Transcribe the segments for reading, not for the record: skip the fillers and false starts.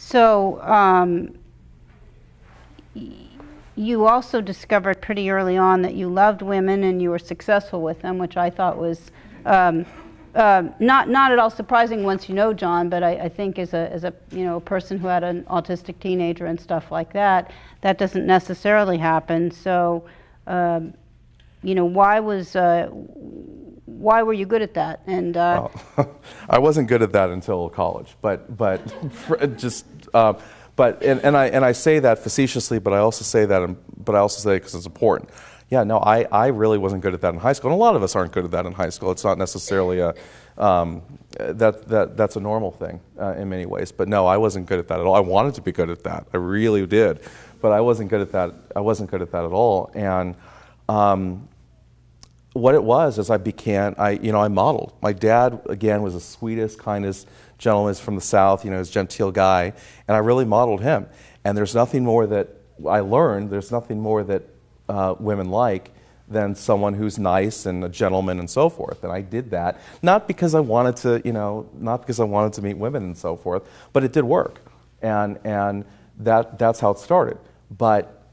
So you also discovered pretty early on that you loved women and you were successful with them, which I thought was not at all surprising once you know John, but I think as a person who had an autistic teenager and stuff like that, that doesn't necessarily happen. So why were you good at that? And well, I wasn't good at that until college, but I say that facetiously, but I also say that because it's important. Yeah, no, I really wasn't good at that in high school, and a lot of us aren't good at that in high school. It's not necessarily that's a normal thing in many ways. But no, I wasn't good at that at all. I wanted to be good at that, I really did, but I wasn't good at that. I wasn't good at that at all. And what it was is I modeled. My dad, again, was the sweetest, kindest gentleman from the South. He's a genteel guy, and I really modeled him. And there's nothing more that I learned. There's nothing more that women like than someone who's nice and a gentleman and so forth. And I did that not because I wanted to meet women and so forth, but it did work, and that's how it started. But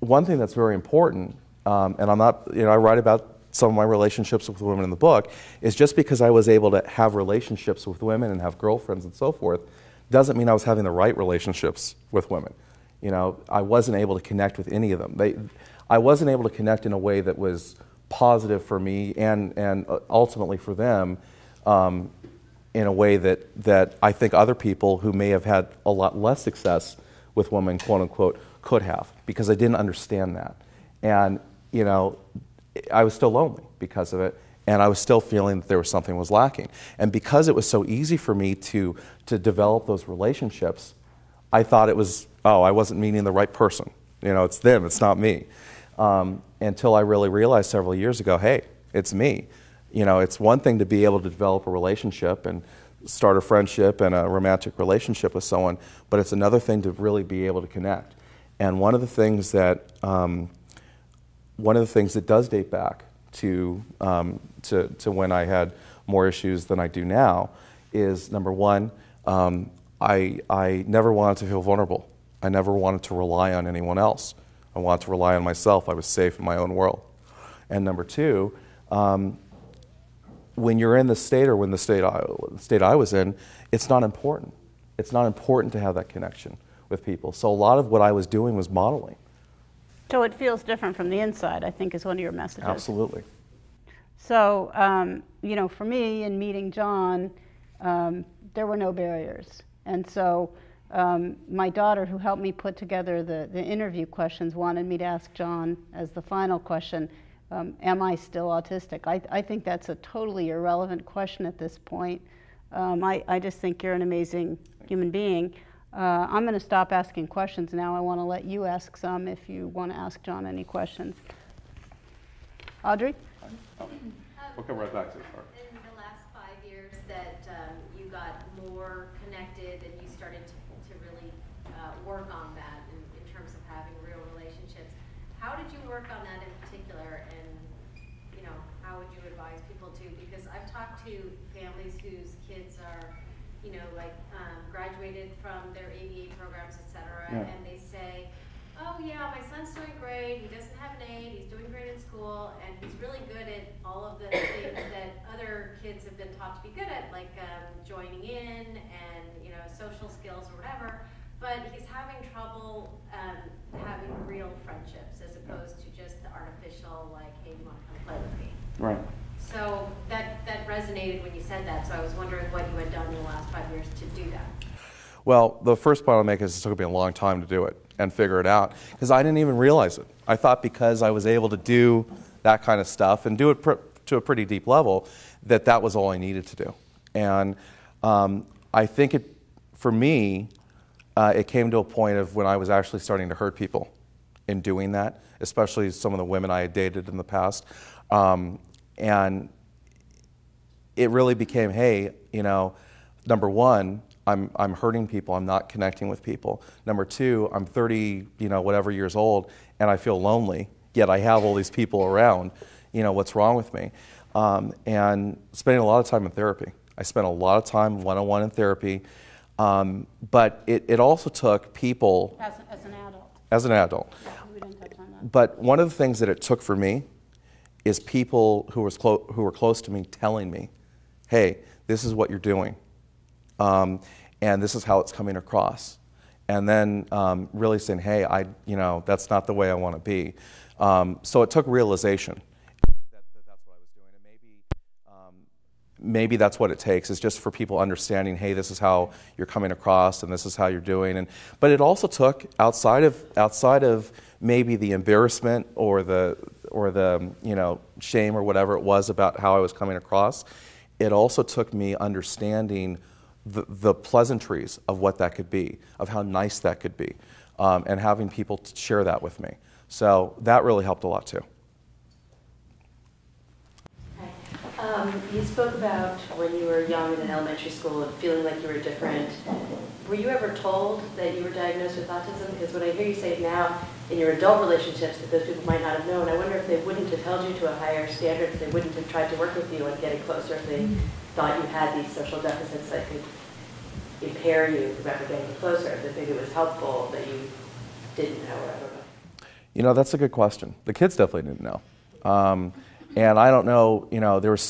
one thing that's very important, and I'm not, I write about some of my relationships with women in the book, is just because I was able to have relationships with women and have girlfriends and so forth, doesn't mean I was having the right relationships with women. I wasn't able to connect with any of them. I wasn't able to connect in a way that was positive for me and ultimately for them, in a way that I think other people who may have had a lot less success with women, quote unquote, could have, because I didn't understand that. And I was still lonely because of it, and I was still feeling that there was something was lacking. And because it was so easy for me to develop those relationships, I thought it was, I wasn't meeting the right person. It's them, it's not me. Until I really realized several years ago, hey, it's me. It's one thing to be able to develop a relationship and start a friendship and a romantic relationship with someone, but it's another thing to really be able to connect. And one of the things that does date back to when I had more issues than I do now is, number one, I never wanted to feel vulnerable. I never wanted to rely on anyone else. I wanted to rely on myself. I was safe in my own world. And number two, when you're in the state, or when the state I was in, it's not important. It's not important to have that connection with people. So a lot of what I was doing was modeling. So it feels different from the inside, I think, is one of your messages. Absolutely. So, for me, in meeting John, there were no barriers. And so my daughter, who helped me put together the interview questions, wanted me to ask John as the final question, am I still autistic? I think that's a totally irrelevant question at this point. I just think you're an amazing human being. I'm going to stop asking questions now. I want to let you ask some if you want to ask John any questions. Audrey? We'll come right back to it. In the last 5 years that you got more connected and you started to really work on that in terms of having real relationships, how did you work on that in particular, and how would you advise people to? Because I've talked to families whose kids are graduated from their ABA programs, etc., and they say, oh yeah, my son's doing great, he doesn't have an A, he's doing great in school, and he's really good at all of the things that other kids have been taught to be good at, like joining in and social skills or whatever, but he's having trouble having real friendships as opposed to just the artificial, like, hey, you want to come play with me? Right. So that resonated when you said that, so I was wondering what you had done in the last 5 years to do that. Well, the first point I'll make is it took me a long time to do it and figure it out, because I didn't even realize it. I thought because I was able to do that kind of stuff and do it to a pretty deep level, that was all I needed to do. And I think for me, it came to a point of when I was actually starting to hurt people in doing that, especially some of the women I had dated in the past. And it really became, hey, number one, I'm hurting people, I'm not connecting with people. Number two, I'm 30, whatever years old, and I feel lonely, yet I have all these people around. What's wrong with me? And spending a lot of time in therapy. I spent a lot of time one-on-one in therapy, But it also took people As an adult. as an adult. We didn't touch on that. But one of the things that it took for me is people who were close to me telling me, hey, this is what you're doing, and this is how it's coming across. And then really saying, hey, that's not the way I want to be. So it took realization. That's what I was doing. And maybe that's what it takes, is just for people understanding, hey, this is how you're coming across and this is how you're doing. But it also took, outside of maybe the embarrassment or the shame or whatever it was about how I was coming across, it also took me understanding the pleasantries of what that could be, of how nice that could be, and having people share that with me. So that really helped a lot too. You spoke about when you were young and in elementary school and feeling like you were different. Were you ever told that you were diagnosed with autism? Because when I hear you say it now, in your adult relationships, that those people might not have known, I wonder if they wouldn't have held you to a higher standard, if they wouldn't have tried to work with you on getting closer, if they thought you had these social deficits that could impair you from ever getting closer, if they think it was helpful that you didn't know, or I don't know. That's a good question. The kids definitely didn't know. And I don't know, there was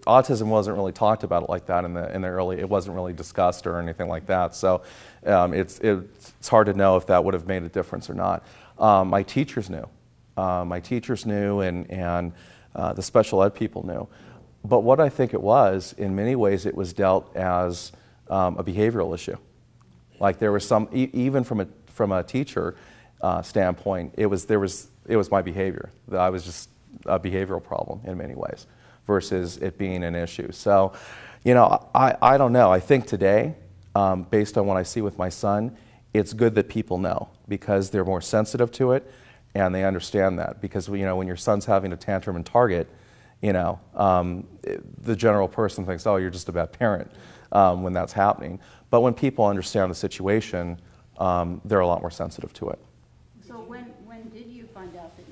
autism wasn't really talked about like that in the early, it wasn't really discussed or anything like that. So it's hard to know if that would have made a difference or not. My teachers knew. And the special ed people knew. But what I think it was, in many ways, it was dealt as a behavioral issue. Like there was some, even from a teacher standpoint, it was my behavior. I was just a behavioral problem in many ways, versus it being an issue. So, I don't know. I think today, based on what I see with my son, it's good that people know, because they're more sensitive to it and they understand that. Because when your son's having a tantrum in Target, the general person thinks, oh, you're just a bad parent when that's happening. But when people understand the situation, they're a lot more sensitive to it. So when did you find out that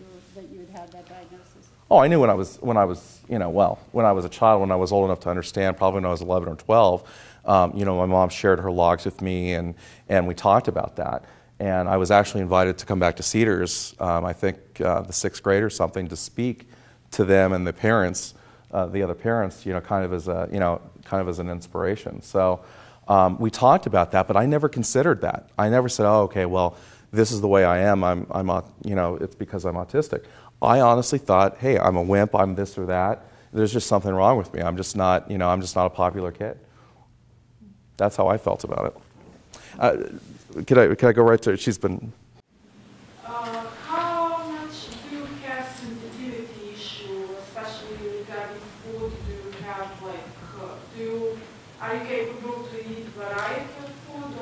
you had that diagnosis? Oh, I knew when I was a child, when I was old enough to understand, probably when I was 11 or 12. My mom shared her logs with me, and we talked about that. And I was actually invited to come back to Cedars, I think the 6th grade or something, to speak to them and the parents, the other parents, kind of as an inspiration. So we talked about that, but I never considered that. I never said, oh, okay, well, this is the way I am. It's because I'm autistic. I honestly thought, hey, I'm a wimp. I'm this or that. There's just something wrong with me. I'm just not a popular kid. That's how I felt about it. Could I go right to it? She's been. How much do you have sensitivity issue, especially regarding food? Do you have are you capable to eat variety of food,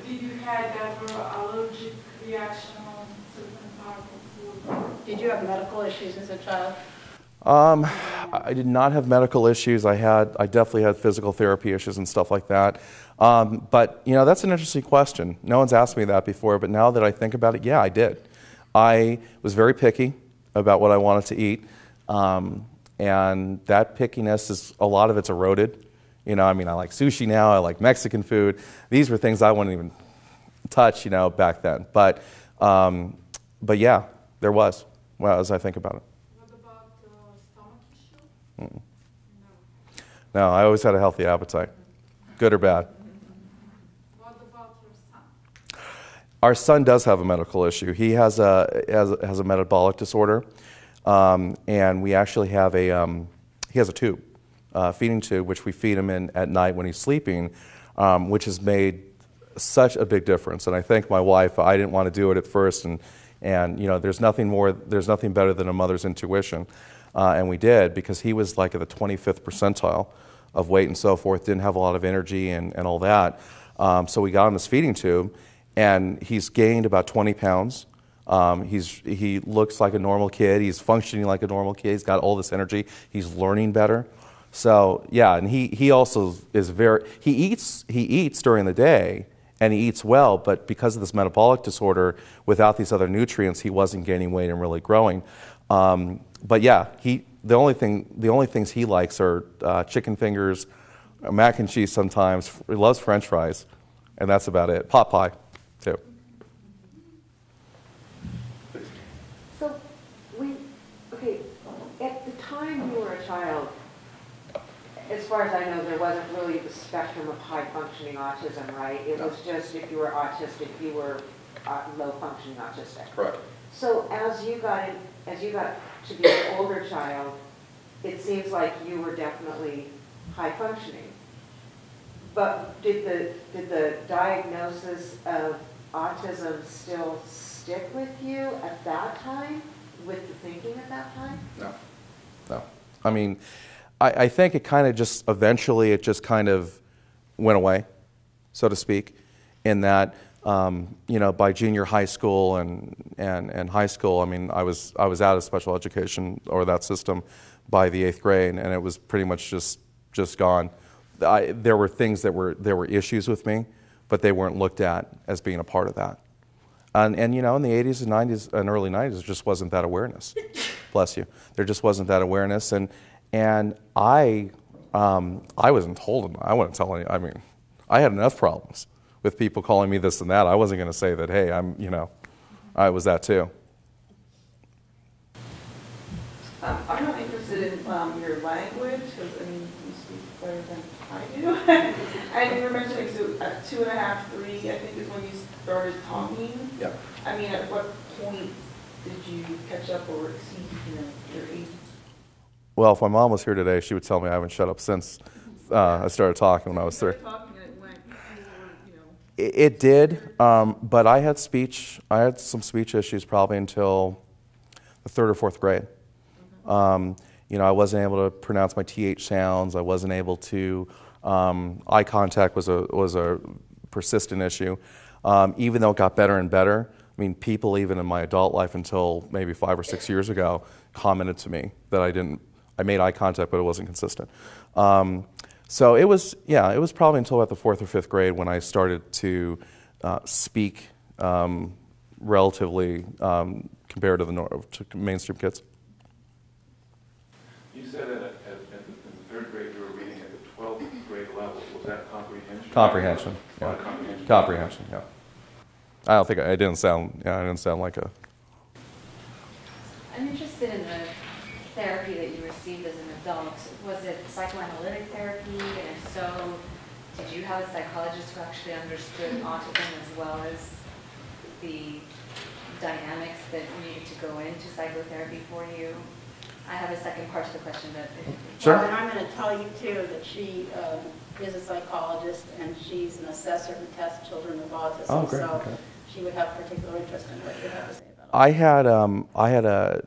did you have ever allergic reaction on certain type of food? Did you have medical issues as a child? I did not have medical issues. I definitely had physical therapy issues and stuff like that. But that's an interesting question. No one's asked me that before, but now that I think about it, yeah, I did. I was very picky about what I wanted to eat, and that pickiness a lot of it's eroded. I like sushi now. I like Mexican food. These were things I wouldn't even touch, back then. But yeah, there was. Well, as I think about it. What about stomach issue? No, I always had a healthy appetite, good or bad. What about your son? Our son does have a medical issue. He has a metabolic disorder, and we actually have he has a tube, feeding tube, which we feed him in at night when he's sleeping, which has made such a big difference. And I thank my wife. I didn't want to do it at first, and there's nothing better than a mother's intuition. And we did, because he was like at the 25th percentile of weight and so forth, didn't have a lot of energy and all that. So we got him this feeding tube, and he's gained about 20 pounds. He looks like a normal kid. He's functioning like a normal kid. He's got all this energy. He's learning better. So yeah, and he also is he eats during the day, and he eats well, but because of this metabolic disorder, without these other nutrients, he wasn't gaining weight and really growing. But yeah, the only things he likes are chicken fingers, mac and cheese sometimes. He loves French fries, and that's about it. Pot pie, too. So, okay, at the time you were a child, as far as I know, there wasn't really the spectrum of high-functioning autism, right? It was just if you were autistic, you were low-functioning autistic. Correct. So as you got to be an older child, it seems like you were definitely high-functioning. But did the diagnosis of autism still stick with you at that time, with the thinking at that time? No. I mean, I think it kind of just, eventually it just kind of went away, so to speak, in that, by junior high school and high school, I mean, I was out of special education or that system by the 8th grade, and it was pretty much just gone. There were things there were issues with me, but they weren't looked at as being a part of that. And in the 80s and 90s and early 90s, there just wasn't that awareness. Bless you. There just wasn't that awareness, and I wasn't told. I wouldn't tell any. I mean, I had enough problems with people calling me this and that. I wasn't going to say that. Hey, I was that too. I'm not interested in your language, because, I mean, you speak better than I do. And you were mentioning, so at 2.5, 3, I think is when you started talking. Yeah. I mean, at what point did you catch up or exceed, your age? Well, if my mom was here today, she would tell me I haven't shut up since I started talking when I was 3. It did, but I had some speech issues probably until the 3rd or 4th grade. I wasn't able to pronounce my TH sounds. I wasn't able to. Eye contact was a persistent issue, even though it got better and better. I mean, people even in my adult life until maybe 5 or 6 years ago commented to me that I made eye contact, but it wasn't consistent. So it was probably until about the 4th or 5th grade when I started to speak relatively compared to to mainstream kids. You said that in the 3rd grade you were reading at the 12th grade level. Was that comprehension? Comprehension. Yeah. Comprehension. Yeah. I don't think I didn't sound like a. I'm interested in the therapy that you received as an adult. Was it psychoanalytic therapy? And if so, did you have a psychologist who actually understood autism as well as the dynamics that needed to go into psychotherapy for you? I have a second part to the question, but Sure. Well, and I'm going to tell you too that she is a psychologist and she's an assessor who tests children with autism. Oh, great. So Okay. she would have particular interest in what you have to say about it. I had a